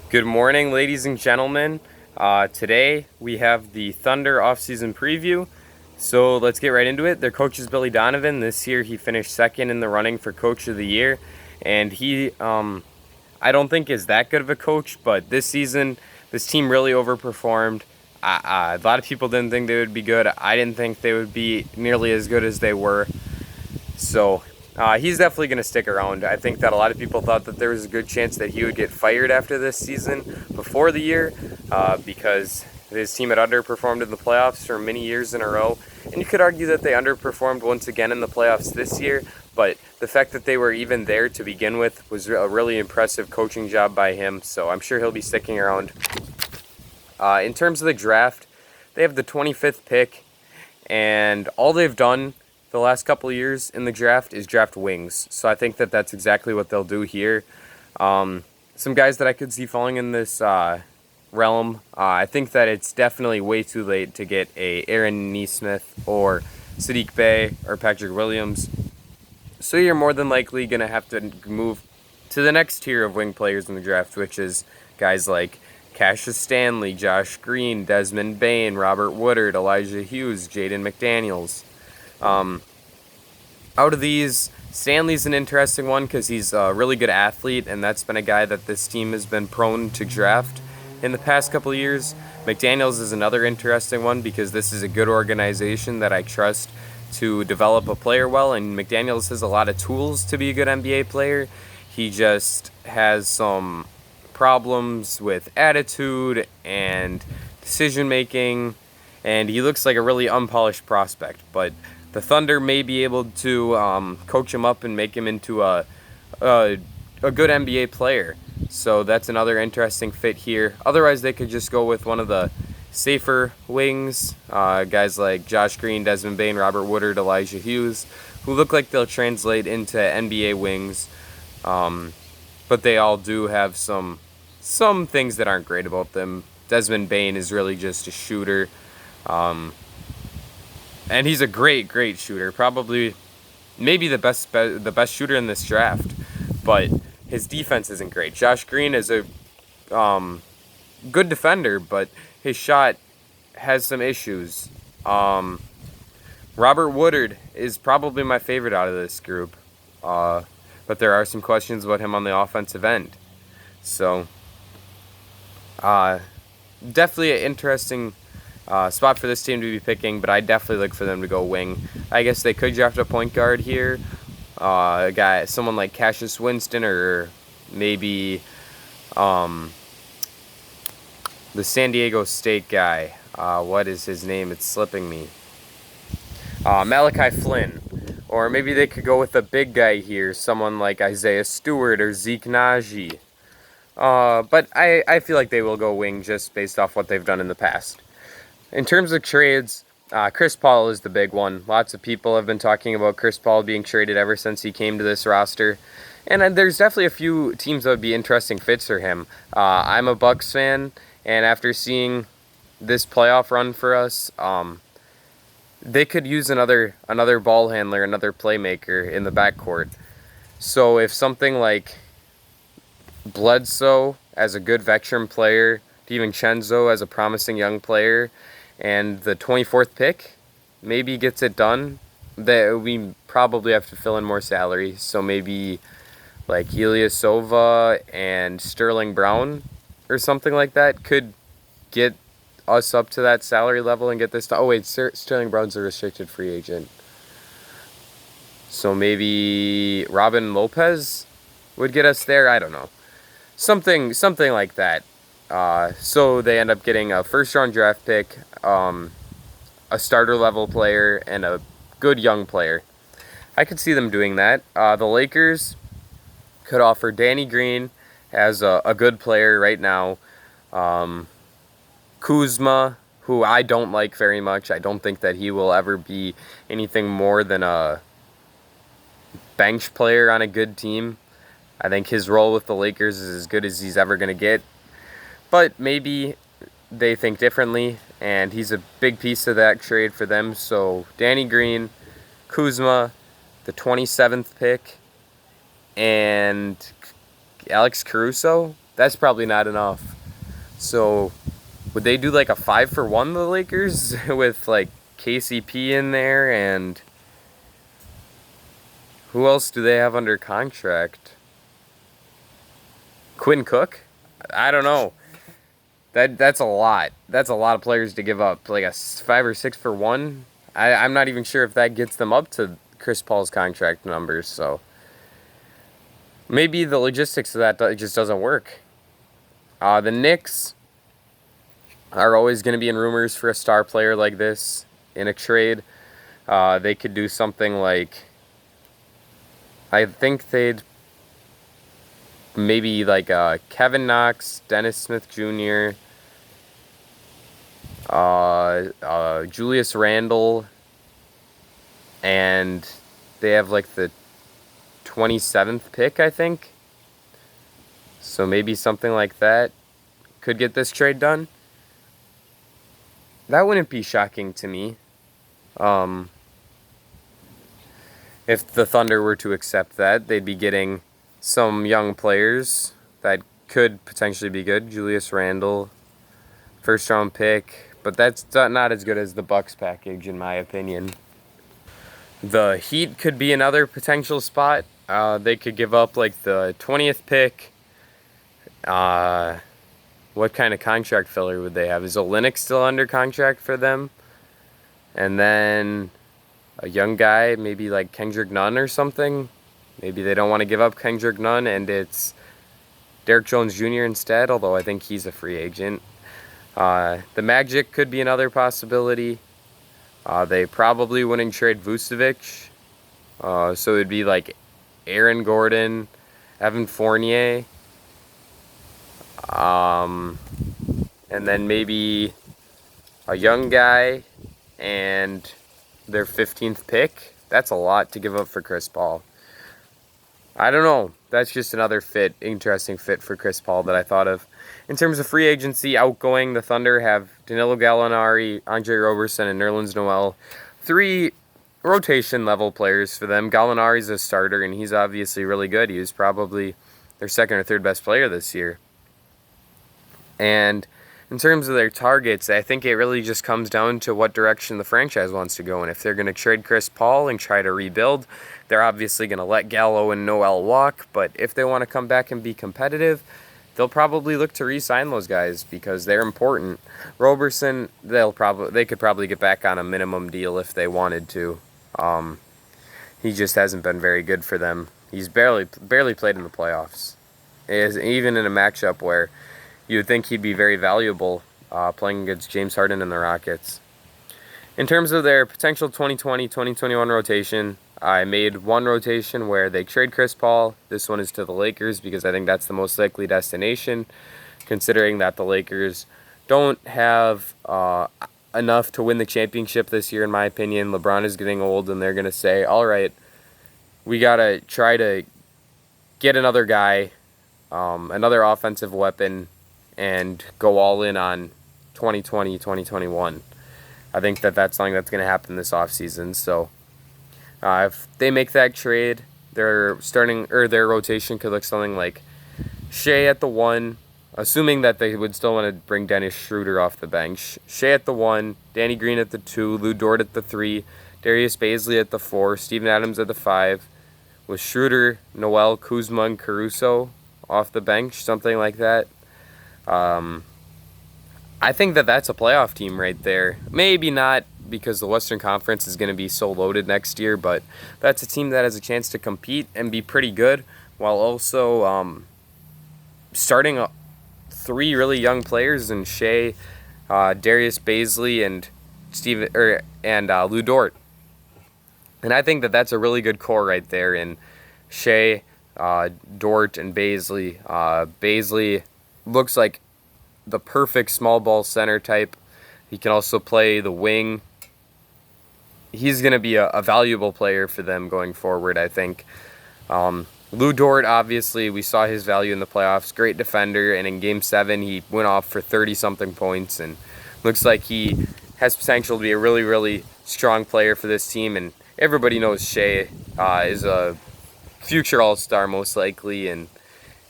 Good morning, ladies and gentlemen. Today we have the Thunder offseason preview. So let's get right into it. Their coach is Billy Donovan. This year he finished second in the running for Coach of the Year. And I don't think is that good of a coach, but this season this team really overperformed. A lot of people didn't think they would be good. I didn't think they would be nearly as good as they were. So he's definitely going to stick around. I think that a lot of people thought that there was a good chance that he would get fired after this season before the year because his team had underperformed in the playoffs for many years in a row. And you could argue that they underperformed once again in the playoffs this year, but the fact that they were even there to begin with was a really impressive coaching job by him, so I'm sure he'll be sticking around. In terms of the draft, they have the 25th pick, and all they've done the last couple of years in the draft is draft wings. So I think that that's exactly what they'll do here. Some guys that I could see falling in this realm. I think that it's definitely way too late to get a Aaron Nesmith or Sadiq Bey or Patrick Williams. So you're more than likely going to have to move to the next tier of wing players in the draft, which is guys like Cassius Stanley, Josh Green, Desmond Bane, Robert Woodard, Elijah Hughes, Jaden McDaniels. Out of these, Stanley's an interesting one because he's a really good athlete, and that's been a guy that this team has been prone to draft in the past couple of years. McDaniels is another interesting one because this is a good organization that I trust to develop a player well, and McDaniels has a lot of tools to be a good NBA player. He just has some problems with attitude and decision making, and he looks like a really unpolished prospect, but the Thunder may be able to coach him up and make him into a good NBA player. So that's another interesting fit here. Otherwise, they could just go with one of the safer wings, guys like Josh Green, Desmond Bane, Robert Woodard, Elijah Hughes, who look like they'll translate into NBA wings. But they all do have some things that aren't great about them. Desmond Bane is really just a shooter. And he's a great shooter. Probably, maybe the best shooter in this draft. But his defense isn't great. Josh Green is a good defender, but his shot has some issues. Robert Woodard is probably my favorite out of this group. But there are some questions about him on the offensive end. So, definitely an interesting spot for this team to be picking, but I definitely look for them to go wing. I guess they could draft a point guard here, someone like Cassius Winston, or maybe the San Diego State guy. What is his name? It's slipping me. Malachi Flynn. Or maybe they could go with a big guy here, someone like Isaiah Stewart or Zeke Naji. But I feel like they will go wing just based off what they've done in the past. In terms of trades, Chris Paul is the big one. Lots of people have been talking about Chris Paul being traded ever since he came to this roster. And there's definitely a few teams that would be interesting fits for him. I'm a Bucks fan, and after seeing this playoff run for us, they could use another ball handler, another playmaker in the backcourt. So if something like Bledsoe as a good veteran player, DiVincenzo as a promising young player, and the 24th pick maybe gets it done, that we probably have to fill in more salary. So maybe like Ilyasova and Sterling Brown or something like that could get us up to that salary level and get this done. Oh wait, Sterling Brown's a restricted free agent. So maybe Robin Lopez would get us there. I don't know. Something like that. So they end up getting a first-round draft pick, a starter-level player, and a good young player. I could see them doing that. The Lakers could offer Danny Green as a good player right now. Kuzma, who I don't like very much. I don't think that he will ever be anything more than a bench player on a good team. I think his role with the Lakers is as good as he's ever going to get. But maybe they think differently, and he's a big piece of that trade for them. So Danny Green, Kuzma, the 27th pick, and Alex Caruso That's probably not enough. So would they do like a 5-for-1, the Lakers, with like KCP in there, and who else do they have under contract? Quinn Cook? I don't know. That's a lot. That's a lot of players to give up. Like a 5 or 6-for-1. I'm not even sure if that gets them up to Chris Paul's contract numbers. So maybe the logistics of that just doesn't work. The Knicks are always going to be in rumors for a star player like this in a trade. They could do something like, I think they'd maybe like Kevin Knox, Dennis Smith Jr., Julius Randle, and they have like the 27th pick, I think. So maybe something like that could get this trade done. That wouldn't be shocking to me. If the Thunder were to accept that, they'd be getting some young players that could potentially be good. Julius Randle, first round pick, but that's not as good as the Bucks package, in my opinion. The Heat could be another potential spot. They could give up like the 20th pick. What kind of contract filler would they have? Is Olynyk still under contract for them? And then a young guy, maybe like Kendrick Nunn or something. Maybe they don't want to give up Kendrick Nunn and it's Derrick Jones Jr. instead, although I think he's a free agent. The Magic could be another possibility. They probably wouldn't trade Vucevic. So it'd be like Aaron Gordon, Evan Fournier. And then maybe a young guy and their 15th pick. That's a lot to give up for Chris Paul. I don't know. That's just another interesting fit for Chris Paul that I thought of. In terms of free agency, outgoing, the Thunder have Danilo Gallinari, Andre Roberson, and Nerlens Noel. 3 rotation-level players for them. Gallinari's a starter, and he's obviously really good. He was probably their second or third best player this year. And in terms of their targets, I think it really just comes down to what direction the franchise wants to go. And if they're going to trade Chris Paul and try to rebuild, they're obviously going to let Gallo and Noel walk. But if they want to come back and be competitive, they'll probably look to re-sign those guys because they're important. Roberson, they could probably get back on a minimum deal if they wanted to. He just hasn't been very good for them. He's barely played in the playoffs. Even in a matchup where you would think he'd be very valuable playing against James Harden and the Rockets. In terms of their potential 2020-2021 rotation, I made one rotation where they trade Chris Paul. This one is to the Lakers because I think that's the most likely destination, considering that the Lakers don't have enough to win the championship this year, in my opinion. LeBron is getting old, and they're going to say, all right, we got to try to get another guy, another offensive weapon, and go all in on 2020, 2021. I think that's something that's going to happen this offseason. So if they make that trade, their rotation could look something like Shea at the 1, assuming that they would still want to bring Dennis Schroeder off the bench. Shea at the 1, Danny Green at the 2, Lou Dort at the 3, Darius Bazley at the 4, Steven Adams at the 5, with Schroeder, Noel, Kuzma, and Caruso off the bench, something like that. I think that's a playoff team right there. Maybe not because the Western Conference is going to be so loaded next year, but that's a team that has a chance to compete and be pretty good while also starting 3 really young players in Shea, Darius Bazley, and Lou Dort. And I think that's a really good core right there in Shea, Dort, and Bazley. Bazley looks like the perfect small ball center type. He can also play the wing. He's going to be a valuable player for them going forward, I think. Lou Dort, obviously, we saw his value in the playoffs. Great defender, and in Game 7, he went off for 30-something points, and looks like he has potential to be a really, really strong player for this team. And everybody knows Shea is a future All-Star, most likely, and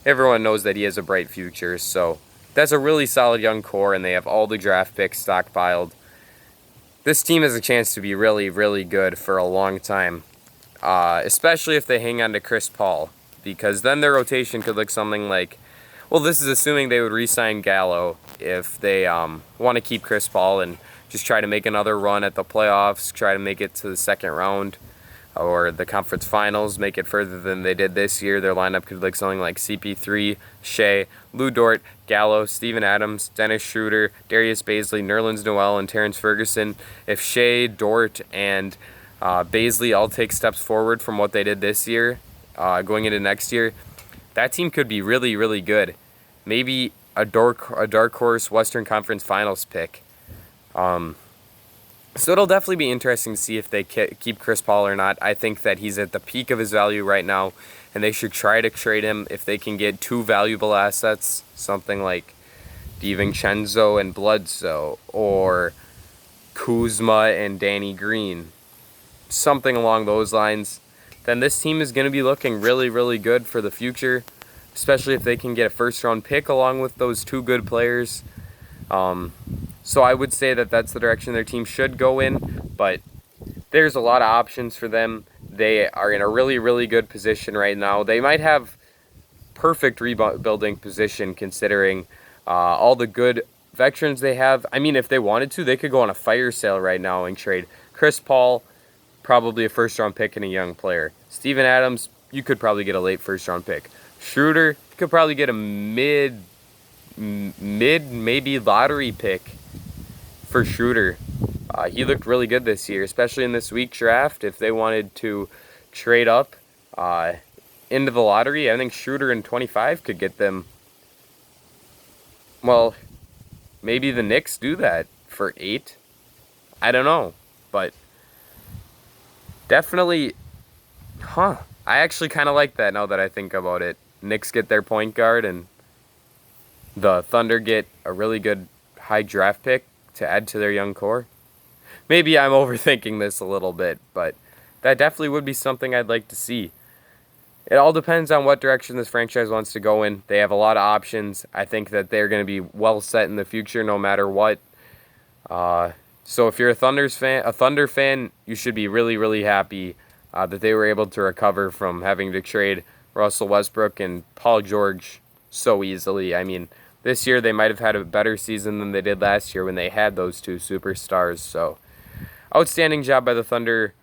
everyone knows that he has a bright future. So that's a really solid young core, and they have all the draft picks stockpiled. This team has a chance to be really, really good for a long time, especially if they hang on to Chris Paul, because then their rotation could look something like, well, this is assuming they would re-sign Gallo if they want to keep Chris Paul and just try to make another run at the playoffs, try to make it to the second round or the conference finals, make it further than they did this year. Their lineup could look something like CP3, Shea, Lou Dort, Gallo, Steven Adams, Dennis Schroeder, Darius Baisley, Nerlens Noel, and Terrence Ferguson. If Shea, Dort, and Baisley all take steps forward from what they did this year, going into next year, that team could be really, really good. Maybe a dark horse Western Conference Finals pick. So it'll definitely be interesting to see if they keep Chris Paul or not. I think that he's at the peak of his value right now, and they should try to trade him if they can get two valuable assets, something like DiVincenzo and Bledsoe, or Kuzma and Danny Green, something along those lines. Then this team is going to be looking really, really good for the future, especially if they can get a first-round pick along with those two good players. So I would say that that's the direction their team should go in, but there's a lot of options for them. They are in a really, really good position right now. They might have perfect rebuilding position considering all the good veterans they have. I mean, if they wanted to, they could go on a fire sale right now and trade Chris Paul, probably a first-round pick and a young player. Steven Adams, you could probably get a late first-round pick. Schroeder, you could probably get a mid maybe lottery pick for Schroeder. He looked really good this year, especially in this week's draft. If they wanted to trade up into the lottery, I think Schroeder in 25 could get them. Well, maybe the Knicks do that for 8. I don't know, but definitely, I actually kind of like that now that I think about it. Knicks get their point guard, and the Thunder get a really good high draft pick to add to their young core. Maybe I'm overthinking this a little bit, but that definitely would be something I'd like to see. It all depends on what direction this franchise wants to go in. They have a lot of options. I think that they're going to be well set in the future no matter what. So if you're a Thunder fan, you should be really, really happy that they were able to recover from having to trade Russell Westbrook and Paul George so easily. I mean, this year they might have had a better season than they did last year when they had those two superstars. So outstanding job by the Thunder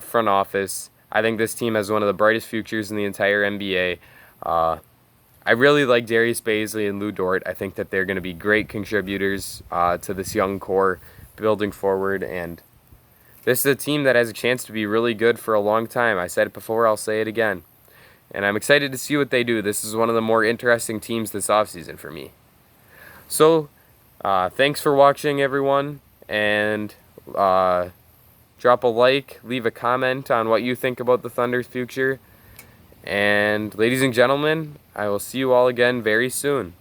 front office. I think this team has one of the brightest futures in the entire NBA. I really like Darius Baisley and Lou Dort. I think that they're going to be great contributors to this young core building forward. And this is a team that has a chance to be really good for a long time. I said it before, I'll say it again. And I'm excited to see what they do. This is one of the more interesting teams this offseason for me. So, thanks for watching, everyone. And drop a like, leave a comment on what you think about the Thunder's future. And ladies and gentlemen, I will see you all again very soon.